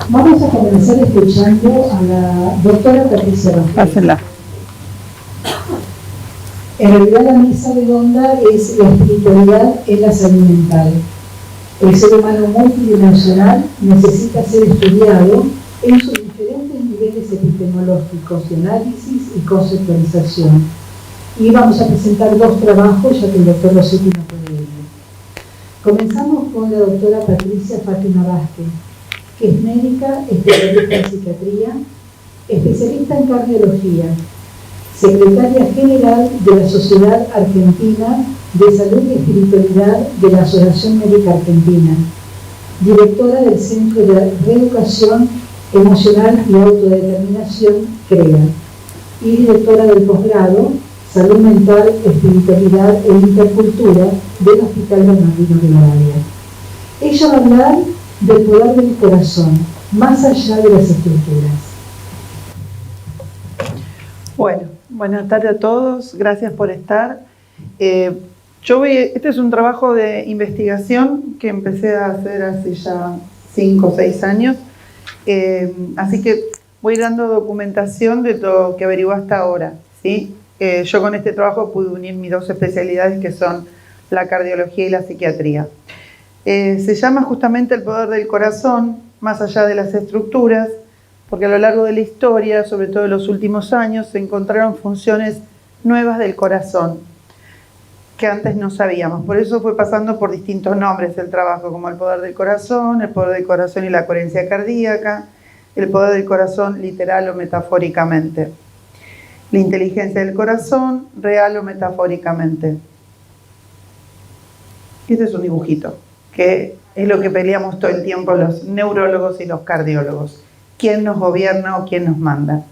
Vamos a comenzar escuchando a la doctora Patricia Vázquez. Pásenla. En realidad la mesa redonda es la espiritualidad en la salud mental. El ser humano multidimensional necesita ser estudiado en sus diferentes niveles epistemológicos de análisis y conceptualización. Y vamos a presentar dos trabajos, ya que el doctor Rossetti no puede venir. Comenzamos con la doctora Patricia Fátima Vázquez, que es médica, especialista en psiquiatría, especialista en cardiología, secretaria general de la Sociedad Argentina de Salud y Espiritualidad de la Asociación Médica Argentina, directora del Centro de Reeducación Emocional y Autodeterminación, CREA, y directora del posgrado Salud Mental, Espiritualidad e Intercultura del Hospital Bernardino Rivadavia. Ella va a hablar del poder del corazón, más allá de las estructuras. Bueno, buenas tardes a todos, gracias por estar. Este es un trabajo de investigación que empecé a hacer hace ya 5 o 6 años, así que voy dando documentación de todo lo que averigué hasta ahora, ¿sí? Yo con este trabajo pude unir mis dos especialidades, que son la cardiología y la psiquiatría. Se llama justamente el poder del corazón, más allá de las estructuras, porque a lo largo de la historia, sobre todo en los últimos años, se encontraron funciones nuevas del corazón que antes no sabíamos. Por eso fue pasando por distintos nombres el trabajo, como el poder del corazón y la coherencia cardíaca, el poder del corazón literal o metafóricamente, la inteligencia del corazón, real o metafóricamente. Este es un dibujito, que es lo que peleamos todo el tiempo los neurólogos y los cardiólogos. ¿Quién nos gobierna o quién nos manda?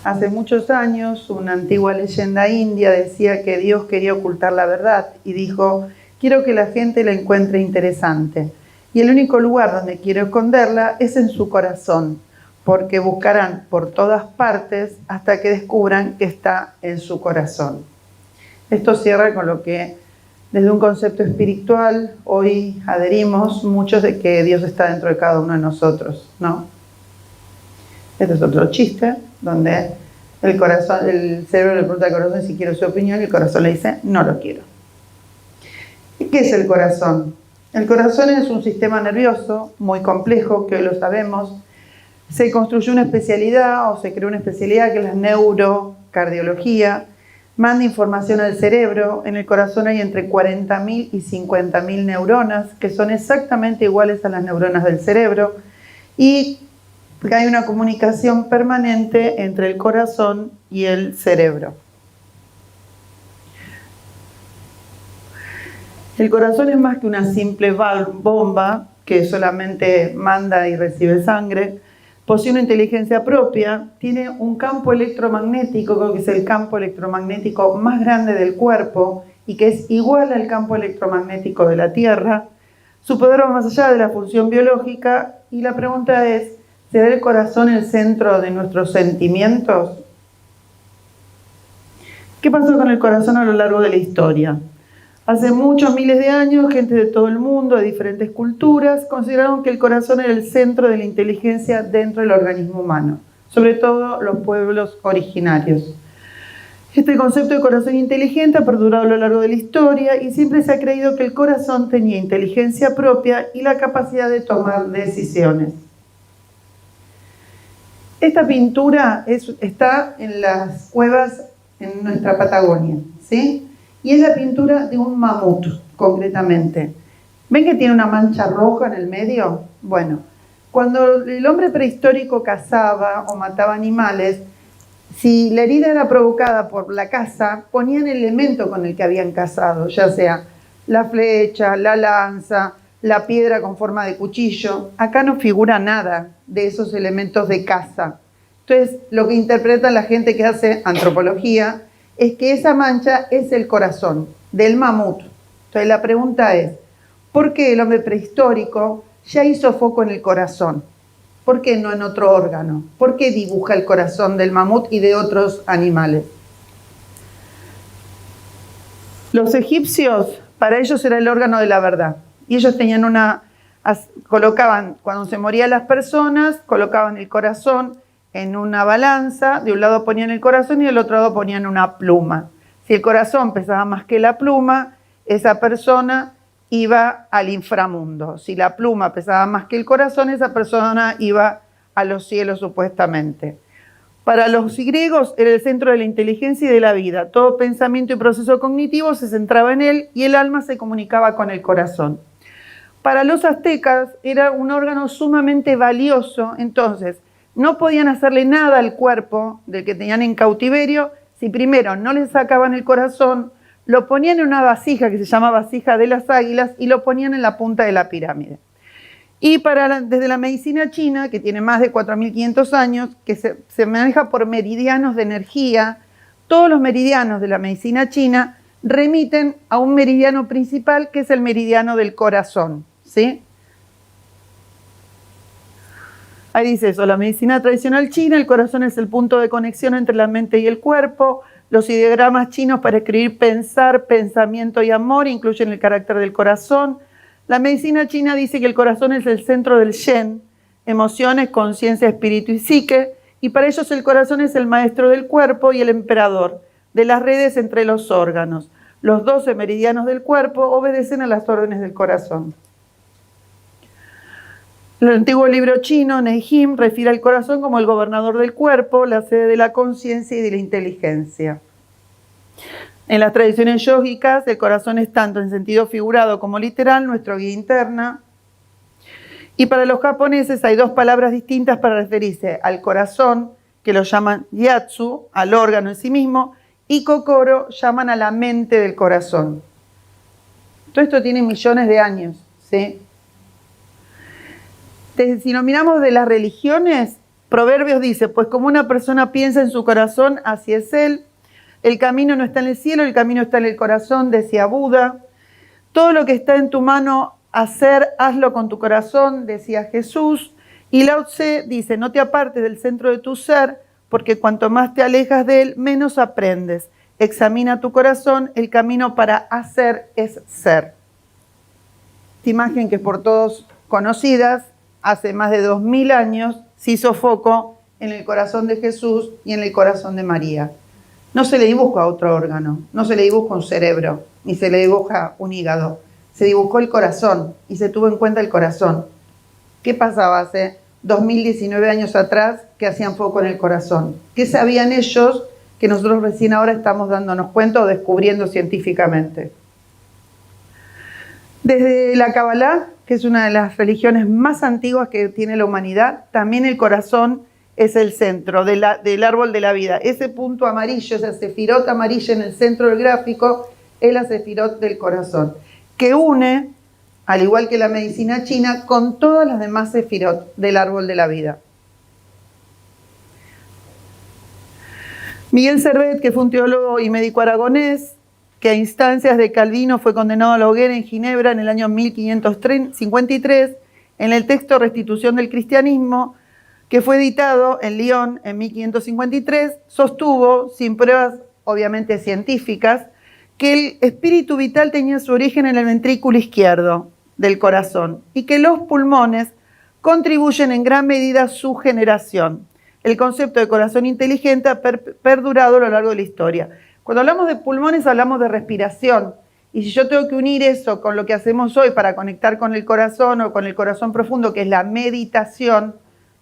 Hace muchos años, una antigua leyenda india decía que Dios quería ocultar la verdad y dijo: quiero que la gente la encuentre interesante. Y el único lugar donde quiero esconderla es en su corazón, porque buscarán por todas partes hasta que descubran que está en su corazón. Esto cierra con lo que desde un concepto espiritual hoy adherimos muchos, de que Dios está dentro de cada uno de nosotros, ¿no? Este es otro chiste, donde el cerebro le pregunta al corazón si quiere su opinión y el corazón le dice: no lo quiero. ¿Y qué es el corazón? El corazón es un sistema nervioso muy complejo, que hoy lo sabemos. Se construyó una especialidad, o se creó una especialidad, que es la neurocardiología. Manda información al cerebro. En el corazón hay entre 40.000 y 50.000 neuronas, que son exactamente iguales a las neuronas del cerebro, y hay una comunicación permanente entre el corazón y el cerebro. El corazón es más que una simple bomba que solamente manda y recibe sangre. Posee una inteligencia propia, tiene un campo electromagnético, que es el campo electromagnético más grande del cuerpo y que es igual al campo electromagnético de la Tierra. Su poder va más allá de la función biológica, y la pregunta es: ¿será el corazón el centro de nuestros sentimientos? ¿Qué pasó con el corazón a lo largo de la historia? Hace muchos miles de años, gente de todo el mundo, de diferentes culturas, consideraron que el corazón era el centro de la inteligencia dentro del organismo humano, sobre todo los pueblos originarios. Este concepto de corazón inteligente ha perdurado a lo largo de la historia, y siempre se ha creído que el corazón tenía inteligencia propia y la capacidad de tomar decisiones. Esta pintura está en las cuevas en nuestra Patagonia, ¿sí? Y es la pintura de un mamut, concretamente. ¿Ven que tiene una mancha roja en el medio? Bueno, cuando el hombre prehistórico cazaba o mataba animales, si la herida era provocada por la caza, ponían el elemento con el que habían cazado, ya sea la flecha, la lanza, la piedra con forma de cuchillo. Acá no figura nada de esos elementos de caza. Entonces, lo que interpreta la gente que hace antropología es que esa mancha es el corazón del mamut. Entonces la pregunta es: ¿por qué el hombre prehistórico ya hizo foco en el corazón? ¿Por qué no en otro órgano? ¿Por qué dibuja el corazón del mamut y de otros animales? Los egipcios, para ellos era el órgano de la verdad. Y ellos tenían una colocaban, cuando se morían las personas, colocaban el corazón en una balanza, de un lado ponían el corazón y del otro lado ponían una pluma. Si el corazón pesaba más que la pluma, esa persona iba al inframundo. Si la pluma pesaba más que el corazón, esa persona iba a los cielos supuestamente. Para los griegos era el centro de la inteligencia y de la vida. Todo pensamiento y proceso cognitivo se centraba en él y el alma se comunicaba con el corazón. Para los aztecas era un órgano sumamente valioso, entonces no podían hacerle nada al cuerpo del que tenían en cautiverio si primero no le sacaban el corazón, lo ponían en una vasija que se llama vasija de las águilas y lo ponían en la punta de la pirámide. Y desde la medicina china, que tiene más de 4.500 años, que se maneja por meridianos de energía, todos los meridianos de la medicina china remiten a un meridiano principal que es el meridiano del corazón, ¿sí? Ahí dice eso, la medicina tradicional china, el corazón es el punto de conexión entre la mente y el cuerpo. Los ideogramas chinos para escribir pensar, pensamiento y amor incluyen el carácter del corazón. La medicina china dice que el corazón es el centro del Shen, emociones, conciencia, espíritu y psique, y para ellos el corazón es el maestro del cuerpo y el emperador, de las redes entre los órganos. Los 12 meridianos del cuerpo obedecen a las órdenes del corazón. El antiguo libro chino, Neijim, refiere al corazón como el gobernador del cuerpo, la sede de la conciencia y de la inteligencia. En las tradiciones yógicas, el corazón es tanto en sentido figurado como literal, nuestro guía interna. Y para los japoneses hay dos palabras distintas para referirse al corazón, que lo llaman yatsu, al órgano en sí mismo, y kokoro llaman a la mente del corazón. Todo esto tiene millones de años, ¿sí? Si lo miramos de las religiones, Proverbios dice, pues como una persona piensa en su corazón, así es él. El camino no está en el cielo, el camino está en el corazón, decía Buda. Todo lo que está en tu mano hacer, hazlo con tu corazón, decía Jesús. Y Lao Tse dice, no te apartes del centro de tu ser, porque cuanto más te alejas de él, menos aprendes. Examina tu corazón, el camino para hacer es ser. Esta imagen que es por todos conocidas, hace más de 2000 años se hizo foco en el corazón de Jesús y en el corazón de María. No se le dibuja otro órgano, no se le dibuja un cerebro, ni se le dibuja un hígado. Se dibujó el corazón y se tuvo en cuenta el corazón. ¿Qué pasaba hace 2019 años atrás que hacían foco en el corazón? ¿Qué sabían ellos que nosotros recién ahora estamos dándonos cuenta o descubriendo científicamente? Desde la Kabbalah, que es una de las religiones más antiguas que tiene la humanidad, también el corazón es el centro del árbol de la vida. Ese punto amarillo, esa sefirot amarilla en el centro del gráfico, es la sefirot del corazón, que une, al igual que la medicina china, con todas las demás sefirot del árbol de la vida. Miguel Servet, que fue un teólogo y médico aragonés, que a instancias de Calvino fue condenado a la hoguera en Ginebra en el año 1553, en el texto Restitución del Cristianismo, que fue editado en Lyon en 1553, sostuvo, sin pruebas obviamente científicas, que el espíritu vital tenía su origen en el ventrículo izquierdo del corazón y que los pulmones contribuyen en gran medida a su generación. El concepto de corazón inteligente ha perdurado a lo largo de la historia. Cuando hablamos de pulmones hablamos de respiración, y si yo tengo que unir eso con lo que hacemos hoy para conectar con el corazón o con el corazón profundo, que es la meditación,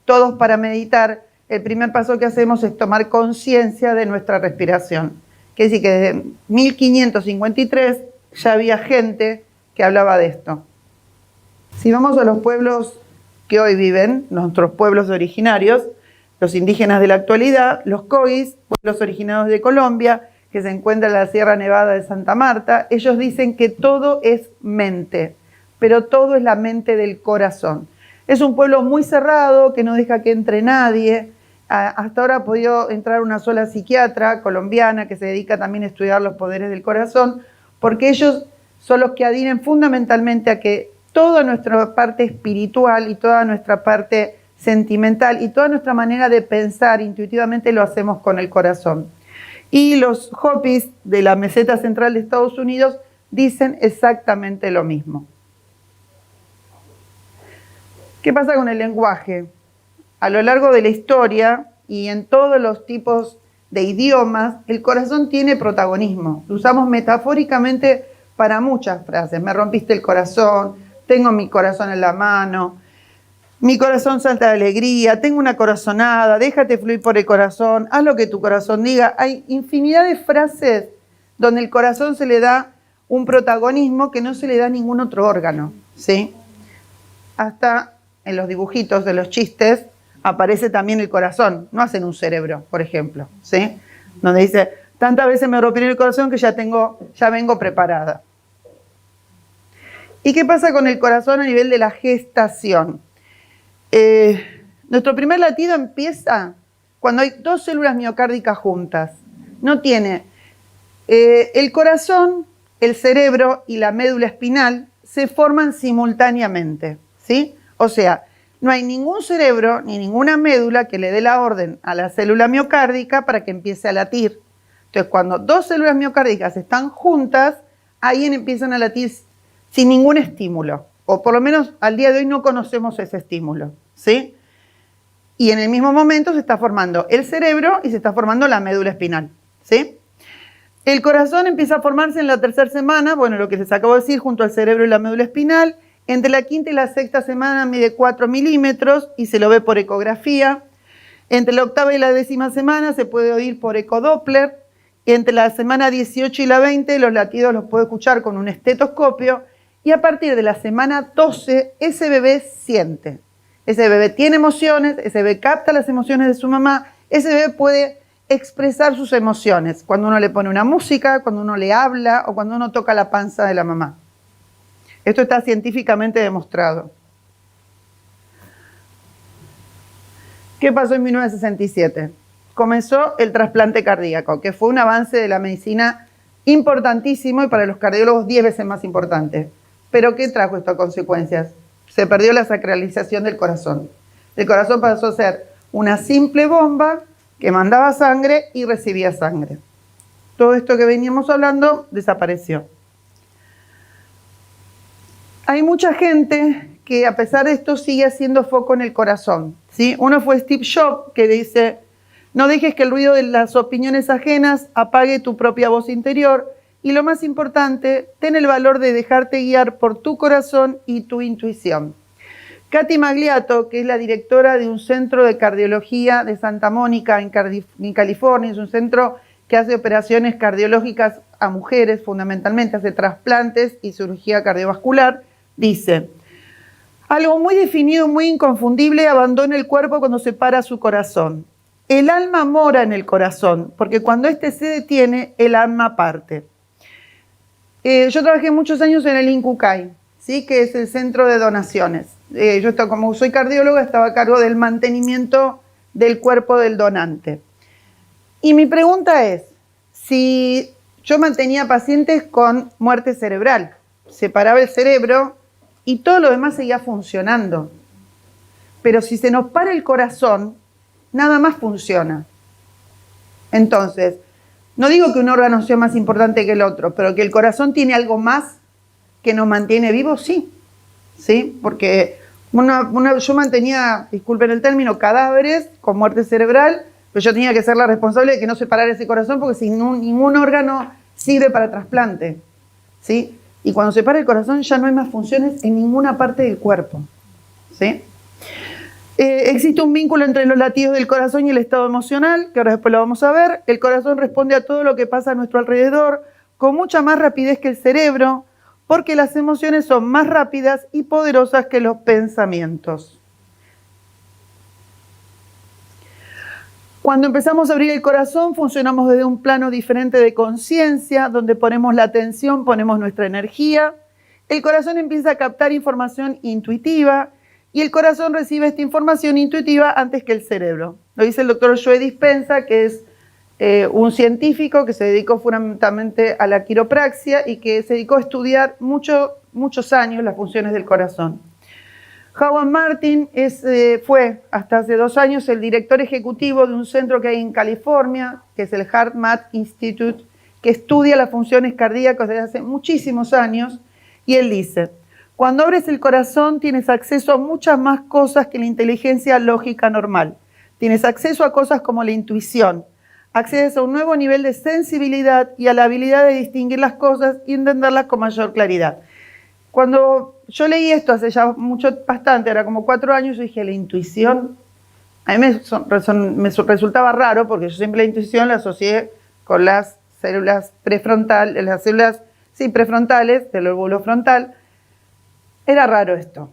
todos para meditar, el primer paso que hacemos es tomar conciencia de nuestra respiración. Quiere decir que desde 1553 ya había gente que hablaba de esto. Si vamos a los pueblos que hoy viven, nuestros pueblos originarios, los indígenas de la actualidad, los cois, pueblos originados de Colombia, que se encuentran en la Sierra Nevada de Santa Marta, ellos dicen que todo es mente, pero todo es la mente del corazón. Es un pueblo muy cerrado, que no deja que entre nadie. Hasta ahora ha podido entrar una sola psiquiatra colombiana que se dedica también a estudiar los poderes del corazón, porque ellos son los que adhieren fundamentalmente a que toda nuestra parte espiritual y toda nuestra parte sentimental y toda nuestra manera de pensar intuitivamente lo hacemos con el corazón. Y los Hopis de la meseta central de Estados Unidos dicen exactamente lo mismo. ¿Qué pasa con el lenguaje? A lo largo de la historia y en todos los tipos de idiomas, el corazón tiene protagonismo. Lo usamos metafóricamente para muchas frases. Me rompiste el corazón, tengo mi corazón en la mano, mi corazón salta de alegría, tengo una corazonada, déjate fluir por el corazón, haz lo que tu corazón diga. Hay infinidad de frases donde el corazón se le da un protagonismo que no se le da a ningún otro órgano, ¿sí? Hasta en los dibujitos de los chistes aparece también el corazón, no hacen un cerebro, por ejemplo, ¿sí? Donde dice, tantas veces me rompieron el corazón que ya vengo preparada. ¿Y qué pasa con el corazón a nivel de la gestación? Nuestro primer latido empieza cuando hay 2 células miocárdicas juntas. No tiene el corazón, el cerebro y la médula espinal se forman simultáneamente, ¿sí? O sea, no hay ningún cerebro ni ninguna médula que le dé la orden a la célula miocárdica para que empiece a latir. Entonces, cuando 2 células miocárdicas están juntas, ahí empiezan a latir sin ningún estímulo. O por lo menos al día de hoy no conocemos ese estímulo, ¿sí? Y en el mismo momento se está formando el cerebro y se está formando la médula espinal, ¿sí? El corazón empieza a formarse en la 3ª semana, bueno, lo que les acabo de decir, junto al cerebro y la médula espinal. Entre la 5ª y la 6ª semana mide 4 milímetros y se lo ve por ecografía. Entre la 8ª y la 10ª semana se puede oír por ecodoppler. Entre la semana 18 y la 20 los latidos los puede escuchar con un estetoscopio. Y a partir de la semana 12 ese bebé siente. Ese bebé tiene emociones, ese bebé capta las emociones de su mamá, ese bebé puede expresar sus emociones cuando uno le pone una música, cuando uno le habla o cuando uno toca la panza de la mamá. Esto está científicamente demostrado. ¿Qué pasó en 1967? Comenzó el trasplante cardíaco, que fue un avance de la medicina importantísimo y para los cardiólogos 10 veces más importante. ¿Pero qué trajo esto a consecuencias? Se perdió la sacralización del corazón. El corazón pasó a ser una simple bomba que mandaba sangre y recibía sangre. Todo esto que veníamos hablando desapareció. Hay mucha gente que a pesar de esto sigue haciendo foco en el corazón, ¿sí? Uno fue Steve Jobs, que dice, no dejes que el ruido de las opiniones ajenas apague tu propia voz interior y lo más importante, ten el valor de dejarte guiar por tu corazón y tu intuición. Katy Magliato, que es la directora de un centro de cardiología de Santa Mónica en California, es un centro que hace operaciones cardiológicas a mujeres, fundamentalmente hace trasplantes y cirugía cardiovascular, dice, algo muy definido, muy inconfundible, abandona el cuerpo cuando se para su corazón. El alma mora en el corazón, porque cuando éste se detiene, el alma parte. Yo trabajé muchos años en el INCUCAI, ¿sí? Que es el centro de donaciones. Como soy cardióloga, estaba a cargo del mantenimiento del cuerpo del donante. Y mi pregunta es, si yo mantenía pacientes con muerte cerebral, separaba el cerebro y todo lo demás seguía funcionando. Pero si se nos para el corazón, nada más funciona. Entonces, no digo que un órgano sea más importante que el otro, pero que el corazón tiene algo más que nos mantiene vivos, sí. ¿Sí? Porque yo mantenía, disculpen el término, cadáveres con muerte cerebral, pero yo tenía que ser la responsable de que no se parara ese corazón porque ningún órgano sirve para trasplante. ¿Sí? Y cuando se para el corazón ya no hay más funciones en ninguna parte del cuerpo. ¿Sí? Existe un vínculo entre los latidos del corazón y el estado emocional, que ahora después lo vamos a ver. El corazón responde a todo lo que pasa a nuestro alrededor con mucha más rapidez que el cerebro, porque las emociones son más rápidas y poderosas que los pensamientos. Cuando empezamos a abrir el corazón, funcionamos desde un plano diferente de conciencia, donde ponemos la atención, ponemos nuestra energía. El corazón empieza a captar información intuitiva y el corazón recibe esta información intuitiva antes que el cerebro. Lo dice el doctor Joe Dispenza, que es un científico que se dedicó fundamentalmente a la quiropraxia y que se dedicó a estudiar muchos años las funciones del corazón. Howard Martin fue hasta hace 2 años el director ejecutivo de un centro que hay en California, que es el HeartMath Institute, que estudia las funciones cardíacas desde hace muchísimos años, y él dice, Cuando abres el corazón tienes acceso a muchas más cosas que la inteligencia lógica normal. Tienes acceso a cosas como la intuición. Accedes a un nuevo nivel de sensibilidad y a la habilidad de distinguir las cosas y entenderlas con mayor claridad. Cuando yo leí esto hace ya bastante, era como 4 años, yo dije, la intuición, a mí me resultaba raro porque yo siempre la intuición la asocié con las células prefrontales, las células prefrontales del lóbulo frontal. Era raro esto.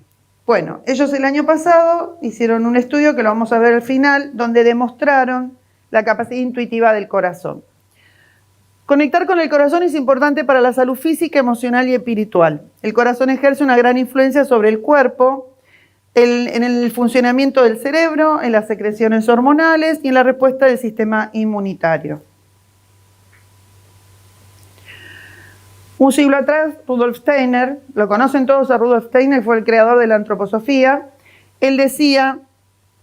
Bueno, ellos el año pasado hicieron un estudio que lo vamos a ver al final, donde demostraron la capacidad intuitiva del corazón. Conectar con el corazón es importante para la salud física, emocional y espiritual. El corazón ejerce una gran influencia sobre el cuerpo, en el funcionamiento del cerebro, en las secreciones hormonales y en la respuesta del sistema inmunitario. Un siglo atrás, Rudolf Steiner, lo conocen todos a Rudolf Steiner, fue el creador de la antroposofía. Él decía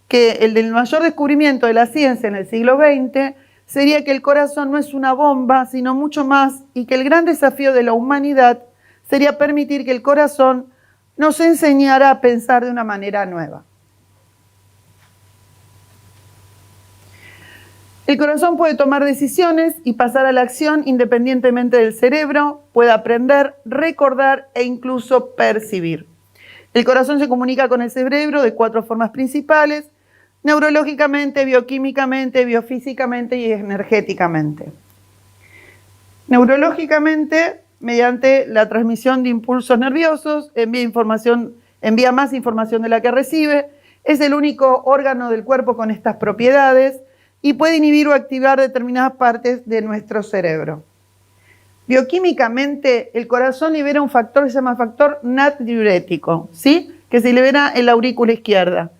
que el mayor descubrimiento de la ciencia en el siglo XX sería que el corazón no es una bomba, sino mucho más, y que el gran desafío de la humanidad sería permitir que el corazón nos enseñara a pensar de una manera nueva. El corazón puede tomar decisiones y pasar a la acción independientemente del cerebro, puede aprender, recordar e incluso percibir. El corazón se comunica con el cerebro de 4 formas principales: neurológicamente, bioquímicamente, biofísicamente y energéticamente. Neurológicamente, mediante la transmisión de impulsos nerviosos, envía más información de la que recibe, es el único órgano del cuerpo con estas propiedades y puede inhibir o activar determinadas partes de nuestro cerebro. Bioquímicamente, el corazón libera un factor que se llama factor natriurético, ¿sí? Que se libera en la aurícula izquierda.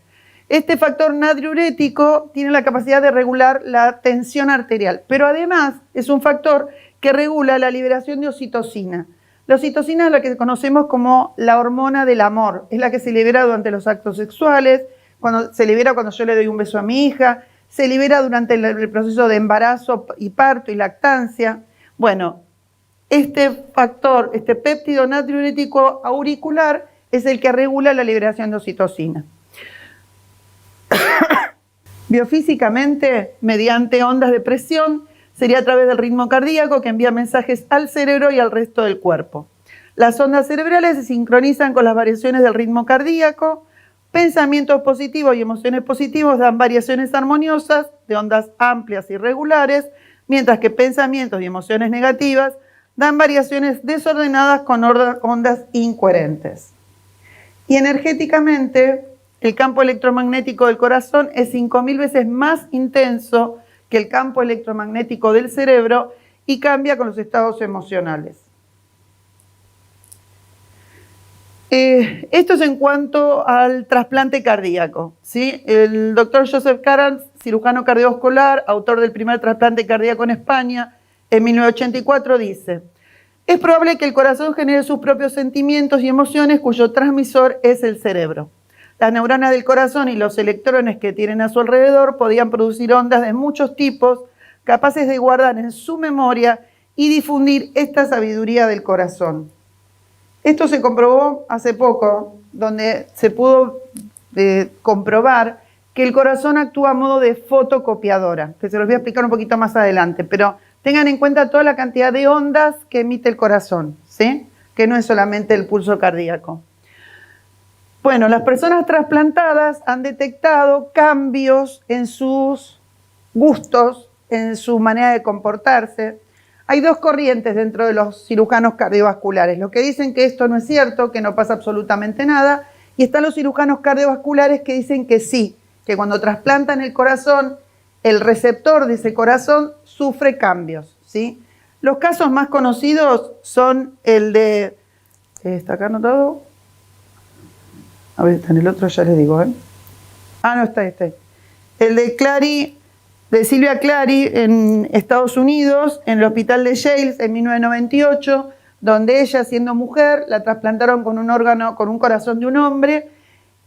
Este factor natriurético tiene la capacidad de regular la tensión arterial, pero además es un factor que regula la liberación de oxitocina. La oxitocina es la que conocemos como la hormona del amor, es la que se libera durante los actos sexuales, se libera cuando yo le doy un beso a mi hija, se libera durante el proceso de embarazo y parto y lactancia. Bueno, este factor, este péptido natriurético auricular es el que regula la liberación de oxitocina. Biofísicamente, mediante ondas de presión, sería a través del ritmo cardíaco que envía mensajes al cerebro y al resto del cuerpo. Las ondas cerebrales se sincronizan con las variaciones del ritmo cardíaco. Pensamientos positivos y emociones positivas dan variaciones armoniosas de ondas amplias y regulares, mientras que pensamientos y emociones negativas dan variaciones desordenadas con ondas incoherentes. Y energéticamente, el campo electromagnético del corazón es 5000 veces más intenso que el campo electromagnético del cerebro y cambia con los estados emocionales. Esto es en cuanto al trasplante cardíaco, ¿sí? El doctor Joseph Caran, cirujano cardiovascular, autor del primer trasplante cardíaco en España, en 1984, dice: es probable que el corazón genere sus propios sentimientos y emociones cuyo transmisor es el cerebro. Las neuronas del corazón y los electrones que tienen a su alrededor podían producir ondas de muchos tipos, capaces de guardar en su memoria y difundir esta sabiduría del corazón. Esto se comprobó hace poco, donde se pudo comprobar que el corazón actúa a modo de fotocopiadora, que se los voy a explicar un poquito más adelante, pero tengan en cuenta toda la cantidad de ondas que emite el corazón, ¿sí? Que no es solamente el pulso cardíaco. Bueno, las personas trasplantadas han detectado cambios en sus gustos, en su manera de comportarse. Hay 2 corrientes dentro de los cirujanos cardiovasculares, los que dicen que esto no es cierto, que no pasa absolutamente nada, y están los cirujanos cardiovasculares que dicen que sí, que cuando trasplantan el corazón, el receptor de ese corazón sufre cambios, ¿sí? Los casos más conocidos son el de... ¿Está acá anotado? A ver, está en el otro, ya les digo, ¿eh? Ah, no, está. El de Silvia Clary en Estados Unidos, en el hospital de Yale en 1998, donde ella, siendo mujer, la trasplantaron con un órgano, con un corazón de un hombre,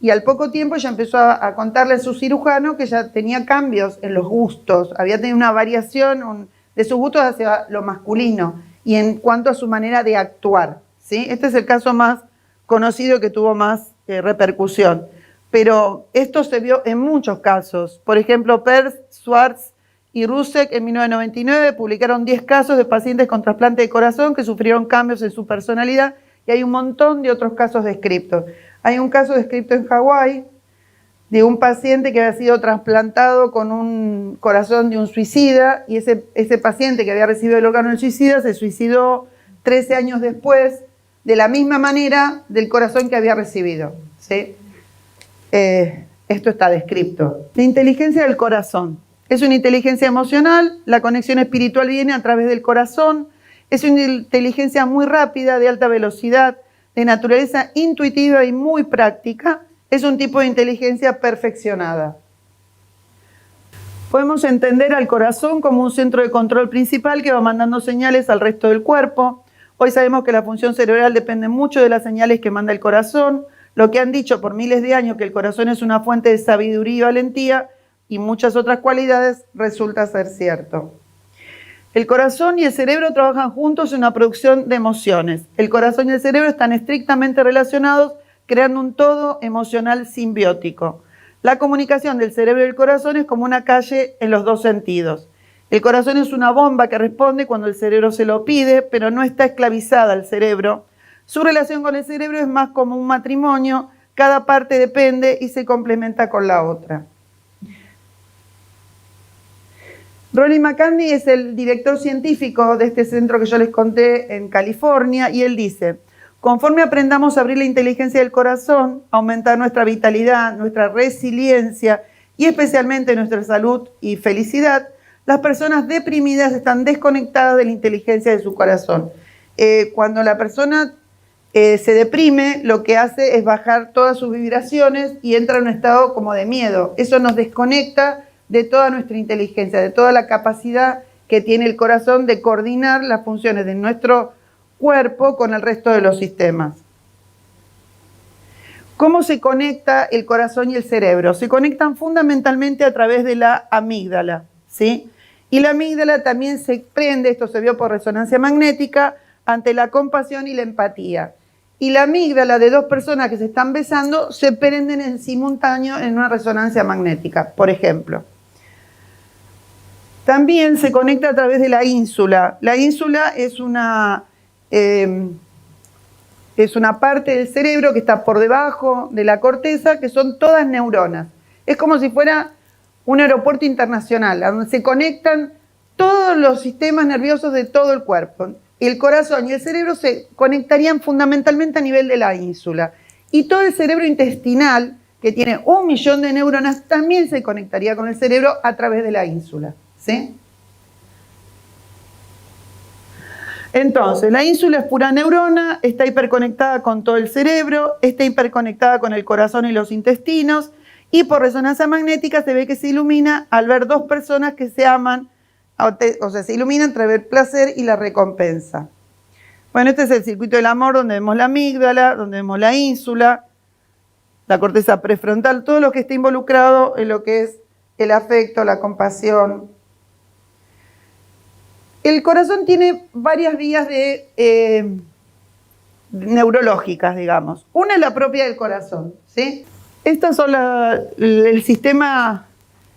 y al poco tiempo ella empezó a contarle a su cirujano que ya tenía cambios en los gustos, había tenido una variación de sus gustos hacia lo masculino, y en cuanto a su manera de actuar, ¿sí? Este es el caso más conocido que tuvo más repercusión. Pero esto se vio en muchos casos. Por ejemplo, Peirce, Schwartz y Rusek en 1999 publicaron 10 casos de pacientes con trasplante de corazón que sufrieron cambios en su personalidad, y hay un montón de otros casos descritos. Hay un caso descrito en Hawái de un paciente que había sido trasplantado con un corazón de un suicida, y ese paciente que había recibido el órgano del suicida se suicidó 13 años después, de la misma manera del corazón que había recibido, ¿sí? Esto está descrito. La inteligencia del corazón. Es una inteligencia emocional, la conexión espiritual viene a través del corazón, es una inteligencia muy rápida, de alta velocidad, de naturaleza intuitiva y muy práctica. Es un tipo de inteligencia perfeccionada. Podemos entender al corazón como un centro de control principal que va mandando señales al resto del cuerpo. Hoy sabemos que la función cerebral depende mucho de las señales que manda el corazón. Lo que han dicho por miles de años, que el corazón es una fuente de sabiduría y valentía y muchas otras cualidades, resulta ser cierto. El corazón y el cerebro trabajan juntos en una producción de emociones. El corazón y el cerebro están estrictamente relacionados, creando un todo emocional simbiótico. La comunicación del cerebro y el corazón es como una calle en los dos sentidos. El corazón es una bomba que responde cuando el cerebro se lo pide, pero no está esclavizada al cerebro. Su relación con el cerebro es más como un matrimonio, cada parte depende y se complementa con la otra. Ronnie McCartney es el director científico de este centro que yo les conté en California, y él dice: conforme aprendamos a abrir la inteligencia del corazón, aumentar nuestra vitalidad, nuestra resiliencia y especialmente nuestra salud y felicidad, las personas deprimidas están desconectadas de la inteligencia de su corazón. Cuando la persona se deprime, lo que hace es bajar todas sus vibraciones y entra en un estado como de miedo. Eso nos desconecta de toda nuestra inteligencia, de toda la capacidad que tiene el corazón de coordinar las funciones de nuestro cuerpo con el resto de los sistemas. ¿Cómo se conecta el corazón y el cerebro? Se conectan fundamentalmente a través de la amígdala, ¿sí? Y la amígdala también se prende, esto se vio por resonancia magnética, ante la compasión y la empatía. Y la amígdala de dos personas que se están besando se prenden en simultáneo en una resonancia magnética, por ejemplo. También se conecta a través de la ínsula. La ínsula es una parte del cerebro que está por debajo de la corteza, que son todas neuronas. Es como si fuera un aeropuerto internacional, donde se conectan todos los sistemas nerviosos de todo el cuerpo. El corazón y el cerebro se conectarían fundamentalmente a nivel de la ínsula. Y todo el cerebro intestinal, que tiene 1 millón de neuronas, también se conectaría con el cerebro a través de la ínsula, ¿sí? Entonces, la ínsula es pura neurona, está hiperconectada con todo el cerebro, está hiperconectada con el corazón y los intestinos, y por resonancia magnética se ve que se ilumina al ver dos personas que se aman, o sea, se ilumina entre el placer y la recompensa. Bueno, este es el circuito del amor, donde vemos la amígdala, donde vemos la ínsula, la corteza prefrontal, todo lo que está involucrado en lo que es el afecto, la compasión. El corazón tiene varias vías neurológicas, digamos. Una es la propia del corazón, ¿sí? Estas son el sistema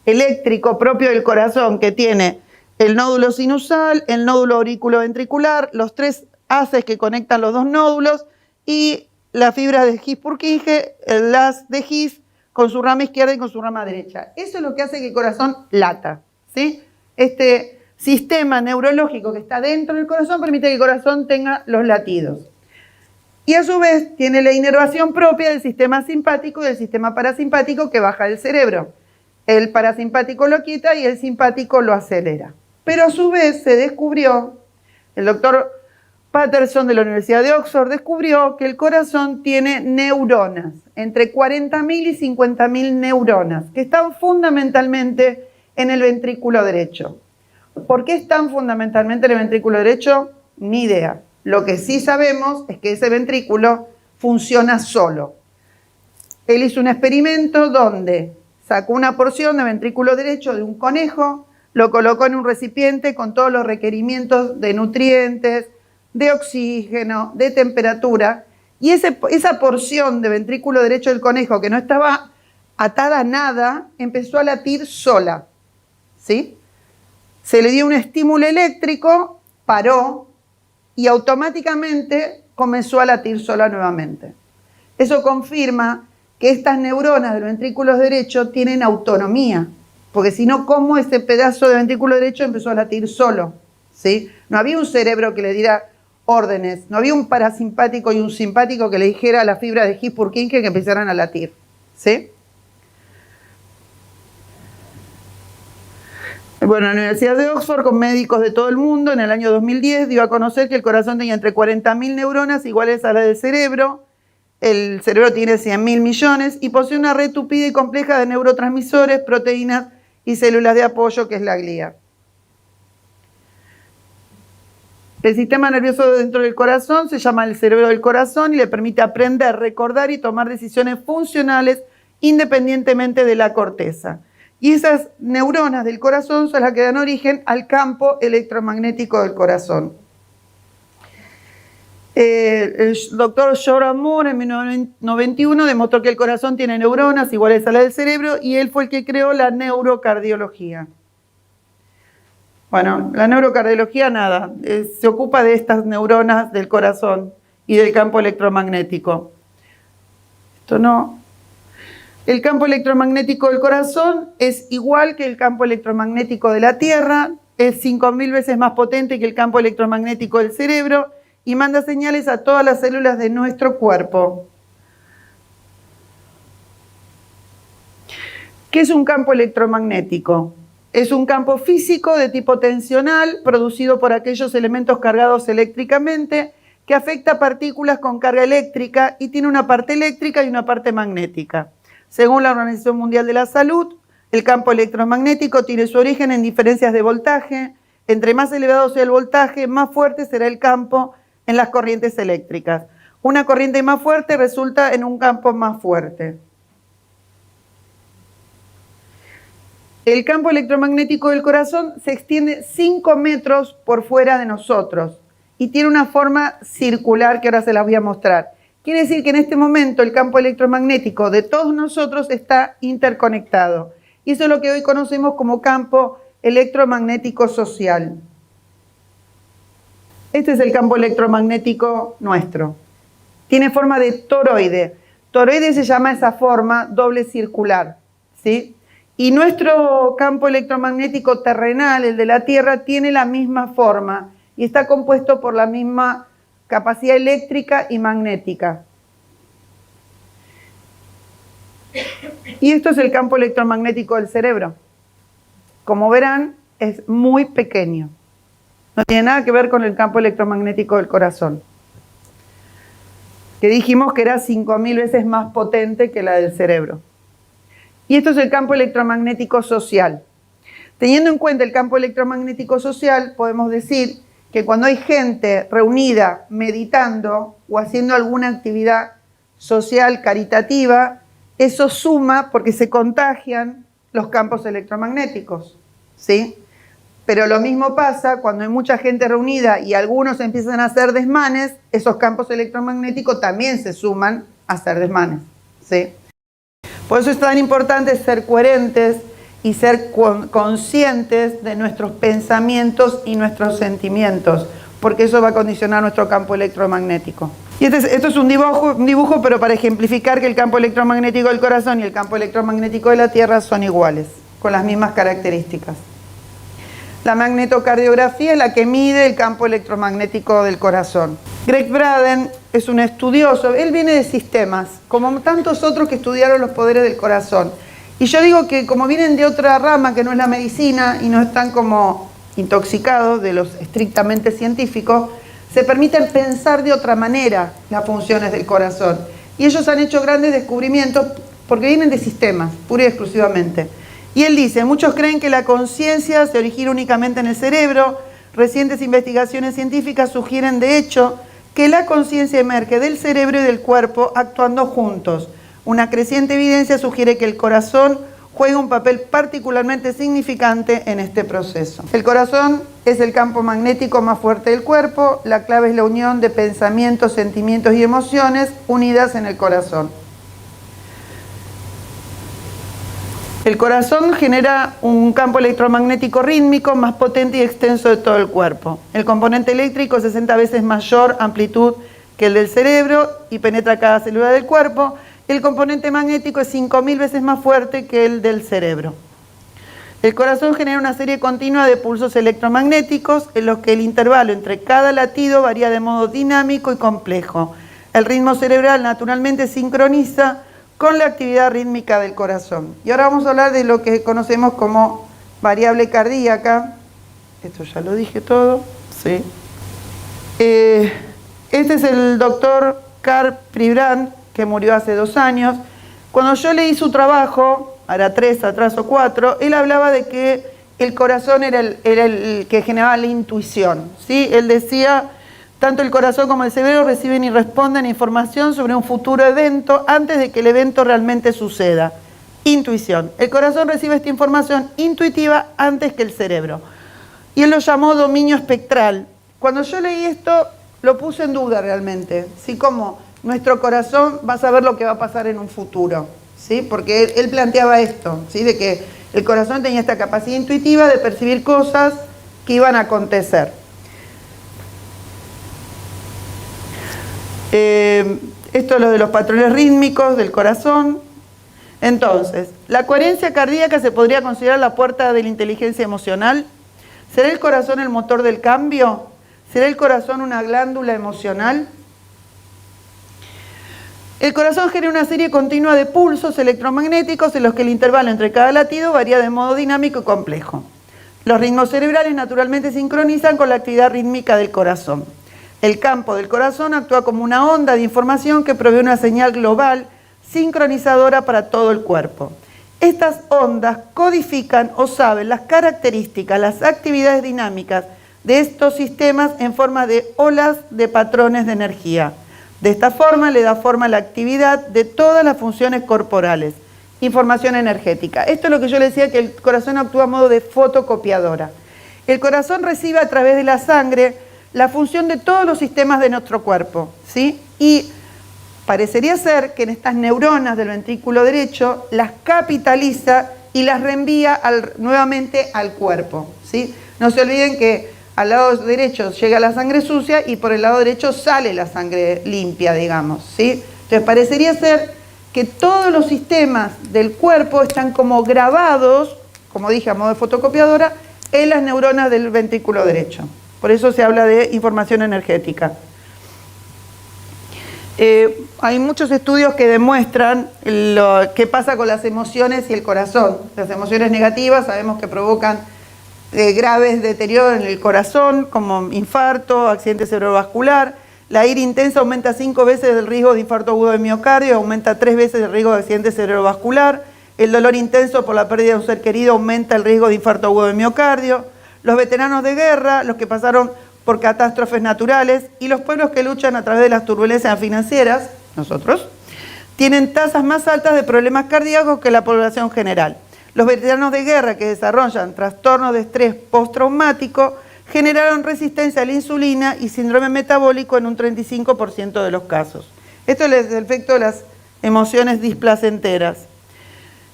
eléctrico propio del corazón, que tiene el nódulo sinusal, el nódulo auriculoventricular, los 3 haces que conectan los 2 nódulos y la fibra de His-Purkinje, el haz de His con su rama izquierda y con su rama derecha. Eso es lo que hace que el corazón lata, ¿sí? Este sistema neurológico que está dentro del corazón permite que el corazón tenga los latidos. Y a su vez tiene la inervación propia del sistema simpático y del sistema parasimpático que baja del cerebro. El parasimpático lo quita y el simpático lo acelera. Pero a su vez se descubrió, el doctor Patterson de la Universidad de Oxford descubrió que el corazón tiene neuronas, entre 40.000 y 50.000 neuronas, que están fundamentalmente en el ventrículo derecho. ¿Por qué están fundamentalmente en el ventrículo derecho? Ni idea. Lo que sí sabemos es que ese ventrículo funciona solo. Él hizo un experimento donde sacó una porción de ventrículo derecho de un conejo, lo colocó en un recipiente con todos los requerimientos de nutrientes, de oxígeno, de temperatura, Y esa porción de ventrículo derecho del conejo que no estaba atada a nada, empezó a latir sola, ¿sí? Se le dio un estímulo eléctrico, paró y automáticamente comenzó a latir sola nuevamente. Eso confirma que estas neuronas del ventrículo derecho tienen autonomía, porque si no, ¿cómo ese pedazo de ventrículo derecho empezó a latir solo? ¿Sí? No había un cerebro que le diera órdenes, no había un parasimpático y un simpático que le dijera a la fibra de His-Purkinje que empezaran a latir, ¿sí? Bueno, la Universidad de Oxford, con médicos de todo el mundo, en el año 2010 dio a conocer que el corazón tenía entre 40.000 neuronas iguales a las del cerebro. El cerebro tiene 100.000 millones y posee una red tupida y compleja de neurotransmisores, proteínas y células de apoyo, que es la glía. El sistema nervioso dentro del corazón se llama el cerebro del corazón y le permite aprender, recordar y tomar decisiones funcionales independientemente de la corteza. Y esas neuronas del corazón son las que dan origen al campo electromagnético del corazón. El doctor Joran Moore en 1991 demostró que el corazón tiene neuronas iguales a las del cerebro y él fue el que creó la neurocardiología. Bueno, la neurocardiología nada, se ocupa de estas neuronas del corazón y del campo electromagnético. Esto no. El campo electromagnético del corazón es igual que el campo electromagnético de la Tierra, es 5.000 veces más potente que el campo electromagnético del cerebro y manda señales a todas las células de nuestro cuerpo. ¿Qué es un campo electromagnético? Es un campo físico de tipo tensional producido por aquellos elementos cargados eléctricamente que afecta a partículas con carga eléctrica y tiene una parte eléctrica y una parte magnética. Según la Organización Mundial de la Salud, el campo electromagnético tiene su origen en diferencias de voltaje. Entre más elevado sea el voltaje, más fuerte será el campo en las corrientes eléctricas. Una corriente más fuerte resulta en un campo más fuerte. El campo electromagnético del corazón se extiende 5 metros por fuera de nosotros y tiene una forma circular que ahora se la voy a mostrar. Quiere decir que en este momento el campo electromagnético de todos nosotros está interconectado. Y eso es lo que hoy conocemos como campo electromagnético social. Este es el campo electromagnético nuestro. Tiene forma de toroide. Toroide se llama esa forma doble circular, ¿sí? Y nuestro campo electromagnético terrenal, el de la Tierra, tiene la misma forma y está compuesto por la misma capacidad eléctrica y magnética. Y esto es el campo electromagnético del cerebro. Como verán, es muy pequeño. No tiene nada que ver con el campo electromagnético del corazón, que dijimos que era 5.000 veces más potente que la del cerebro. Y esto es el campo electromagnético social. Teniendo en cuenta el campo electromagnético social, podemos decir que cuando hay gente reunida meditando o haciendo alguna actividad social caritativa, eso suma porque se contagian los campos electromagnéticos, ¿sí? Pero lo mismo pasa cuando hay mucha gente reunida y algunos empiezan a hacer desmanes, esos campos electromagnéticos también se suman a hacer desmanes, ¿sí? Por eso es tan importante ser coherentes y ser conscientes de nuestros pensamientos y nuestros sentimientos, porque eso va a condicionar nuestro campo electromagnético. Y esto es un dibujo, pero para ejemplificar que el campo electromagnético del corazón y el campo electromagnético de la Tierra son iguales, con las mismas características. La magnetocardiografía es la que mide el campo electromagnético del corazón. Greg Braden es un estudioso, él viene de sistemas, como tantos otros que estudiaron los poderes del corazón. Y yo digo que como vienen de otra rama que no es la medicina y no están como intoxicados de los estrictamente científicos, se permiten pensar de otra manera las funciones del corazón. Y ellos han hecho grandes descubrimientos porque vienen de sistemas, pura y exclusivamente. Y él dice, muchos creen que la conciencia se origina únicamente en el cerebro. Recientes investigaciones científicas sugieren, de hecho, que la conciencia emerge del cerebro y del cuerpo actuando juntos. Una creciente evidencia sugiere que el corazón juega un papel particularmente significante en este proceso. El corazón es el campo magnético más fuerte del cuerpo. La clave es la unión de pensamientos, sentimientos y emociones unidas en el corazón. El corazón genera un campo electromagnético rítmico más potente y extenso de todo el cuerpo. El componente eléctrico es 60 veces mayor amplitud que el del cerebro y penetra cada célula del cuerpo. El componente magnético es 5000 veces más fuerte que el del cerebro. El corazón genera una serie continua de pulsos electromagnéticos en los que el intervalo entre cada latido varía de modo dinámico y complejo. El ritmo cerebral naturalmente sincroniza con la actividad rítmica del corazón. Y ahora vamos a hablar de lo que conocemos como variable cardíaca. Esto ya lo dije todo, sí. Este es el doctor Karl Pribram, que murió hace 2 años. Cuando yo leí su trabajo, ahora 3 atrás o 4, él hablaba de que el corazón era el que generaba la intuición, ¿sí? Él decía, tanto el corazón como el cerebro reciben y responden información sobre un futuro evento antes de que el evento realmente suceda. Intuición. El corazón recibe esta información intuitiva antes que el cerebro. Y él lo llamó dominio espectral. Cuando yo leí esto, lo puse en duda realmente, ¿sí? Como nuestro corazón va a saber lo que va a pasar en un futuro, ¿sí? Porque él planteaba esto, ¿sí? De que el corazón tenía esta capacidad intuitiva de percibir cosas que iban a acontecer. Esto es lo de los patrones rítmicos del corazón. Entonces, la coherencia cardíaca se podría considerar la puerta de la inteligencia emocional. ¿Será el corazón el motor del cambio? ¿Será el corazón una glándula emocional? El corazón genera una serie continua de pulsos electromagnéticos en los que el intervalo entre cada latido varía de modo dinámico y complejo. Los ritmos cerebrales naturalmente sincronizan con la actividad rítmica del corazón. El campo del corazón actúa como una onda de información que provee una señal global sincronizadora para todo el cuerpo. Estas ondas codifican o saben las características, las actividades dinámicas de estos sistemas en forma de olas de patrones de energía. De esta forma le da forma a la actividad de todas las funciones corporales. Información energética. Esto es lo que yo le decía, que el corazón actúa a modo de fotocopiadora. El corazón recibe a través de la sangre la función de todos los sistemas de nuestro cuerpo, ¿sí? Y parecería ser que en estas neuronas del ventrículo derecho las capitaliza y las reenvía nuevamente al cuerpo, ¿sí? No se olviden que al lado derecho llega la sangre sucia y por el lado derecho sale la sangre limpia, digamos, ¿sí? Entonces parecería ser que todos los sistemas del cuerpo están como grabados, como dije, a modo de fotocopiadora, en las neuronas del ventrículo derecho. Por eso se habla de información energética. Hay muchos estudios que demuestran qué pasa con las emociones y el corazón. Las emociones negativas sabemos que provocan graves deterioros en el corazón, como infarto, accidente cerebrovascular. La ira intensa aumenta 5 veces el riesgo de infarto agudo de miocardio, aumenta 3 veces el riesgo de accidente cerebrovascular. El dolor intenso por la pérdida de un ser querido aumenta el riesgo de infarto agudo de miocardio. Los veteranos de guerra, los que pasaron por catástrofes naturales y los pueblos que luchan a través de las turbulencias financieras, nosotros, tienen tasas más altas de problemas cardíacos que la población general. Los veteranos de guerra que desarrollan trastornos de estrés postraumático generaron resistencia a la insulina y síndrome metabólico en un 35% de los casos. Esto es el efecto de las emociones displacenteras.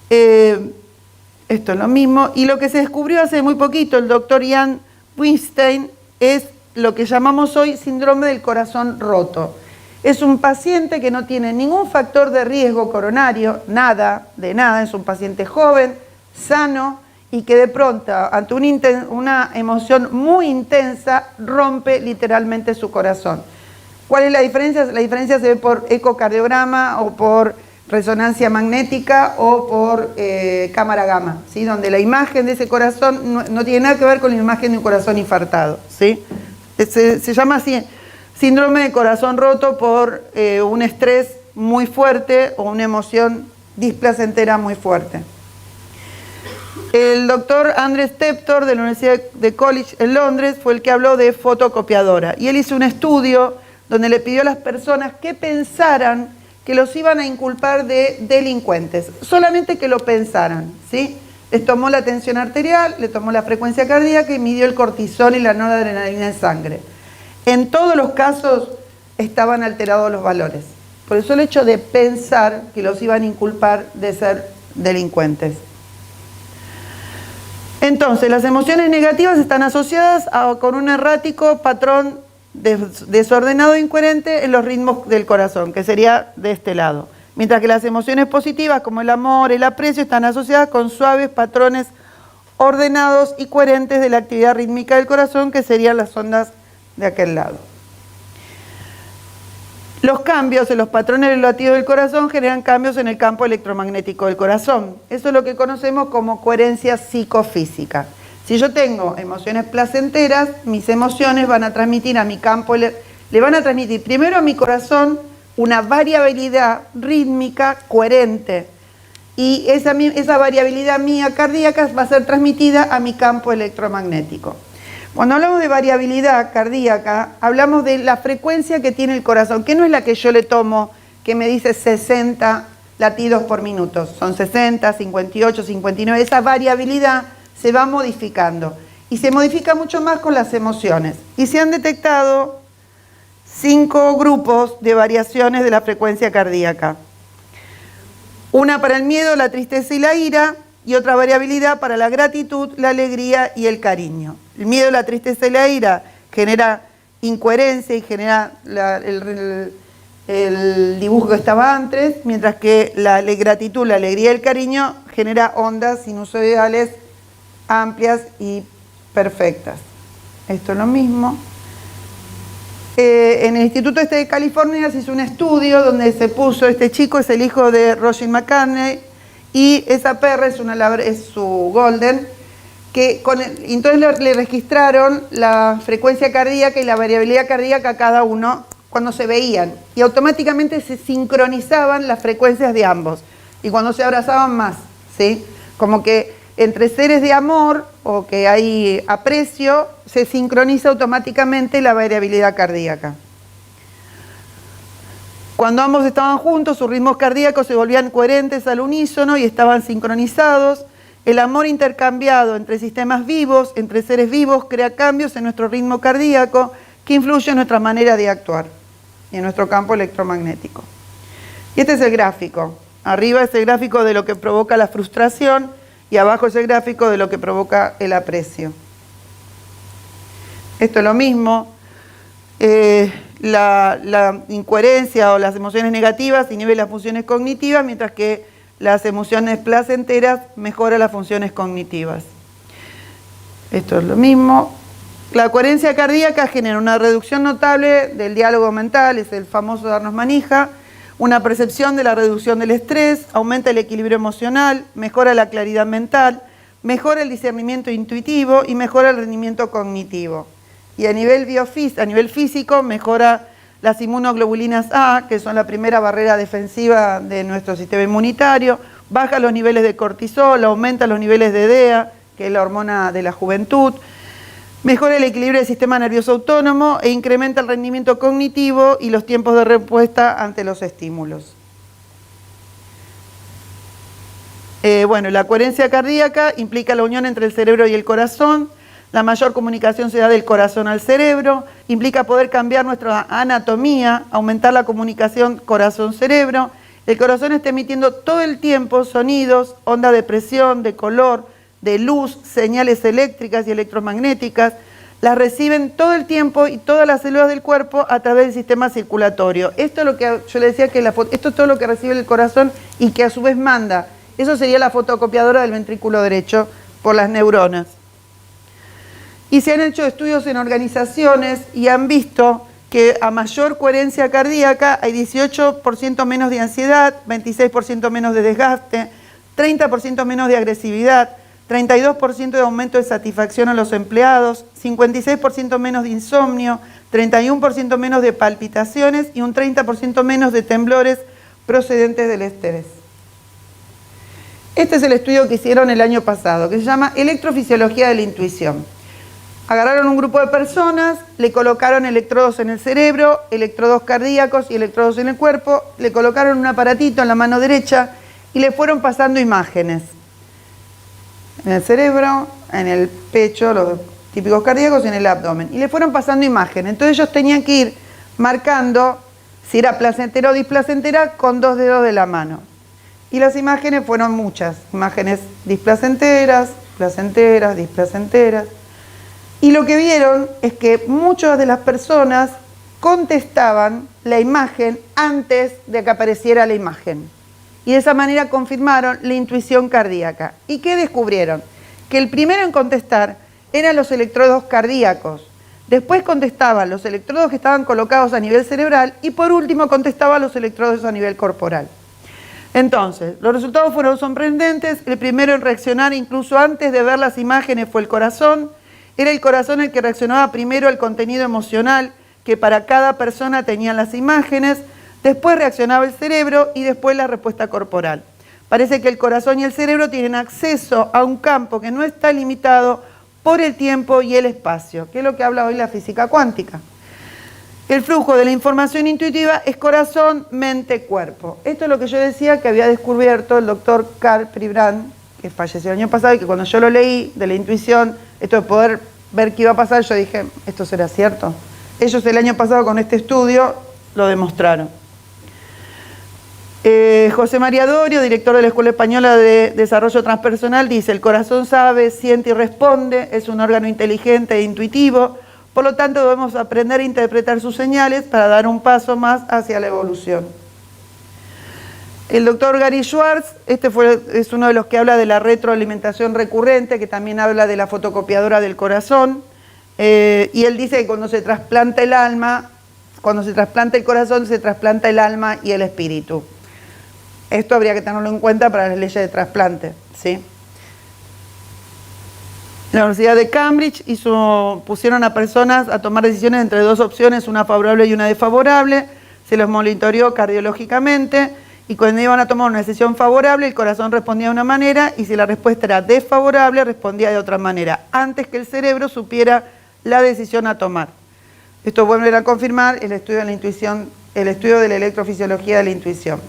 Esto es lo mismo. Y lo que se descubrió hace muy poquito, el doctor Ian Winstein, es lo que llamamos hoy síndrome del corazón roto. Es un paciente que no tiene ningún factor de riesgo coronario, nada, de nada. Es un paciente joven, sano, y que de pronto, ante una emoción muy intensa, rompe literalmente su corazón. ¿Cuál es la diferencia? La diferencia se ve por ecocardiograma o por resonancia magnética o por cámara gamma, ¿sí? Donde la imagen de ese corazón no tiene nada que ver con la imagen de un corazón infartado, ¿sí? Se llama así, síndrome de corazón roto por un estrés muy fuerte o una emoción displacentera muy fuerte. El doctor Andrew Steptor de la Universidad de College en Londres fue el que habló de fotocopiadora y él hizo un estudio donde le pidió a las personas que pensaran que los iban a inculpar de delincuentes, solamente que lo pensaran, ¿sí? Les tomó la tensión arterial, le tomó la frecuencia cardíaca y midió el cortisol y la noradrenalina en sangre. En todos los casos estaban alterados los valores. Por eso el hecho de pensar que los iban a inculpar de ser delincuentes. Entonces, las emociones negativas están asociadas con un errático patrón desordenado e incoherente en los ritmos del corazón, que sería de este lado. Mientras que las emociones positivas, como el amor, el aprecio, están asociadas con suaves patrones ordenados y coherentes de la actividad rítmica del corazón, que serían las ondas de aquel lado. Los cambios en los patrones del latido del corazón generan cambios en el campo electromagnético del corazón. Eso es lo que conocemos como coherencia psicofísica. Si yo tengo emociones placenteras, mis emociones van a transmitir a mi campo, le van a transmitir primero a mi corazón una variabilidad rítmica coherente. Y esa variabilidad mía cardíaca va a ser transmitida a mi campo electromagnético. Cuando hablamos de variabilidad cardíaca, hablamos de la frecuencia que tiene el corazón, que no es la que yo le tomo, que me dice 60 latidos por minuto. Son 60, 58, 59. Esa variabilidad se va modificando. Y se modifica mucho más con las emociones. Y se han detectado 5 grupos de variaciones de la frecuencia cardíaca. Una para el miedo, la tristeza y la ira, y otra variabilidad para la gratitud, la alegría y el cariño. El miedo, la tristeza y la ira genera incoherencia y genera el dibujo que estaba antes, mientras que la gratitud, la alegría y el cariño genera ondas sinusoidales amplias y perfectas. Esto es lo mismo. En el Instituto de California se hizo un estudio donde se puso, este chico es el hijo de Roger McCartney, y esa perra es su golden, entonces le registraron la frecuencia cardíaca y la variabilidad cardíaca a cada uno cuando se veían, y automáticamente se sincronizaban las frecuencias de ambos, y cuando se abrazaban más, ¿sí? Como que entre seres de amor o que hay aprecio, se sincroniza automáticamente la variabilidad cardíaca. Cuando ambos estaban juntos, sus ritmos cardíacos se volvían coherentes al unísono y estaban sincronizados. El amor intercambiado entre sistemas vivos, entre seres vivos, crea cambios en nuestro ritmo cardíaco que influyen en nuestra manera de actuar y en nuestro campo electromagnético. Y este es el gráfico. Arriba es el gráfico de lo que provoca la frustración y abajo es el gráfico de lo que provoca el aprecio. Esto es lo mismo. La incoherencia o las emociones negativas inhiben las funciones cognitivas, mientras que las emociones placenteras mejoran las funciones cognitivas. Esto es lo mismo. La coherencia cardíaca genera una reducción notable del diálogo mental, es el famoso darnos manija, una percepción de la reducción del estrés, aumenta el equilibrio emocional, mejora la claridad mental, mejora el discernimiento intuitivo y mejora el rendimiento cognitivo. Y a nivel físico mejora las inmunoglobulinas A, que son la primera barrera defensiva de nuestro sistema inmunitario, baja los niveles de cortisol, aumenta los niveles de DEA, que es la hormona de la juventud, mejora el equilibrio del sistema nervioso autónomo e incrementa el rendimiento cognitivo y los tiempos de respuesta ante los estímulos. La coherencia cardíaca implica la unión entre el cerebro y el corazón. La mayor comunicación se da del corazón al cerebro, implica poder cambiar nuestra anatomía, aumentar la comunicación corazón-cerebro. El corazón está emitiendo todo el tiempo sonidos, ondas de presión, de color, de luz, señales eléctricas y electromagnéticas. Las reciben todo el tiempo y todas las células del cuerpo a través del sistema circulatorio. Esto es lo que yo le decía, que esto es todo lo que recibe el corazón y que a su vez manda. Eso sería la fotocopiadora del ventrículo derecho por las neuronas. Y se han hecho estudios en organizaciones y han visto que a mayor coherencia cardíaca hay 18% menos de ansiedad, 26% menos de desgaste, 30% menos de agresividad, 32% de aumento de satisfacción a los empleados, 56% menos de insomnio, 31% menos de palpitaciones y un 30% menos de temblores procedentes del estrés. Este es el estudio que hicieron el año pasado, que se llama Electrofisiología de la Intuición. Agarraron un grupo de personas, le colocaron electrodos en el cerebro, electrodos cardíacos y electrodos en el cuerpo, le colocaron un aparatito en la mano derecha y le fueron pasando imágenes. En el cerebro, en el pecho, los típicos cardíacos y en el abdomen. Y le fueron pasando imágenes. Entonces ellos tenían que ir marcando si era placentera o displacentera con 2 dedos de la mano. Y las imágenes fueron muchas. Imágenes displacenteras, placenteras, displacenteras. Y lo que vieron es que muchas de las personas contestaban la imagen antes de que apareciera la imagen. Y de esa manera confirmaron la intuición cardíaca. ¿Y qué descubrieron? Que el primero en contestar eran los electrodos cardíacos. Después contestaban los electrodos que estaban colocados a nivel cerebral y por último contestaban los electrodos a nivel corporal. Entonces, los resultados fueron sorprendentes. El primero en reaccionar incluso antes de ver las imágenes fue el corazón. Era el corazón el que reaccionaba primero al contenido emocional que para cada persona tenían las imágenes, después reaccionaba el cerebro y después la respuesta corporal. Parece que el corazón y el cerebro tienen acceso a un campo que no está limitado por el tiempo y el espacio, que es lo que habla hoy la física cuántica. El flujo de la información intuitiva es corazón, mente, cuerpo. Esto es lo que yo decía que había descubierto el doctor Karl Pribram, que falleció el año pasado y que cuando yo lo leí de la intuición, esto de poder ver qué iba a pasar, yo dije, ¿esto será cierto? Ellos el año pasado con este estudio lo demostraron. José María Dorio, director de la Escuela Española de Desarrollo Transpersonal, dice, el corazón sabe, siente y responde, es un órgano inteligente e intuitivo, por lo tanto debemos aprender a interpretar sus señales para dar un paso más hacia la evolución. El doctor Gary Schwartz, es uno de los que habla de la retroalimentación recurrente, que también habla de la fotocopiadora del corazón, y él dice que cuando se trasplanta el alma, cuando se trasplanta el corazón, se trasplanta el alma y el espíritu. Esto habría que tenerlo en cuenta para las leyes de trasplante, ¿sí? La Universidad de Cambridge pusieron a personas a tomar decisiones entre 2 opciones, una favorable y una desfavorable, se los monitoreó cardiológicamente, y cuando iban a tomar una decisión favorable, el corazón respondía de una manera, y si la respuesta era desfavorable, respondía de otra manera, antes que el cerebro supiera la decisión a tomar. Esto vuelve a confirmar el estudio de la intuición, el estudio de la electrofisiología de la intuición.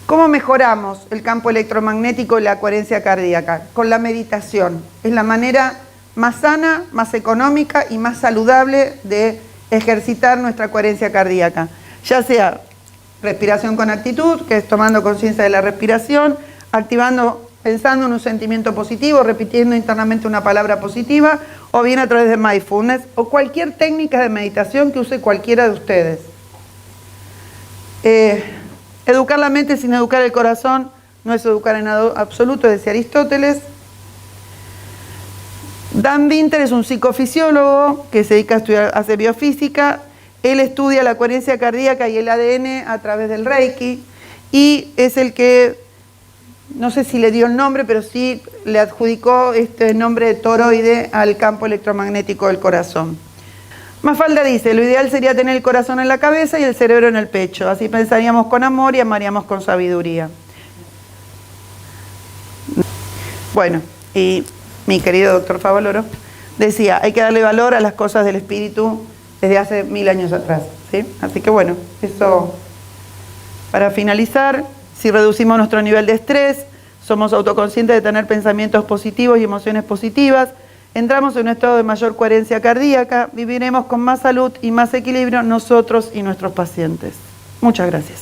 ¿Cómo mejoramos el campo electromagnético y la coherencia cardíaca? Con la meditación. Es la manera más sana, más económica y más saludable de ejercitar nuestra coherencia cardíaca. Ya sea respiración con actitud, que es tomando conciencia de la respiración, activando, pensando en un sentimiento positivo, repitiendo internamente una palabra positiva, o bien a través de mindfulness, o cualquier técnica de meditación que use cualquiera de ustedes. Educar la mente sin educar el corazón no es educar en absoluto, decía Aristóteles. Dan Winter es un psicofisiólogo que se dedica a estudiar, hace biofísica. Él estudia la coherencia cardíaca y el ADN a través del Reiki y es el que, no sé si le dio el nombre, pero sí le adjudicó este nombre de toroide al campo electromagnético del corazón. Mafalda dice, lo ideal sería tener el corazón en la cabeza y el cerebro en el pecho, así pensaríamos con amor y amaríamos con sabiduría. Bueno, y mi querido doctor Favaloro decía, hay que darle valor a las cosas del espíritu desde hace 1000 años atrás, ¿sí? Así que bueno, eso para finalizar, si reducimos nuestro nivel de estrés, somos autoconscientes de tener pensamientos positivos y emociones positivas, entramos en un estado de mayor coherencia cardíaca, viviremos con más salud y más equilibrio nosotros y nuestros pacientes. Muchas gracias.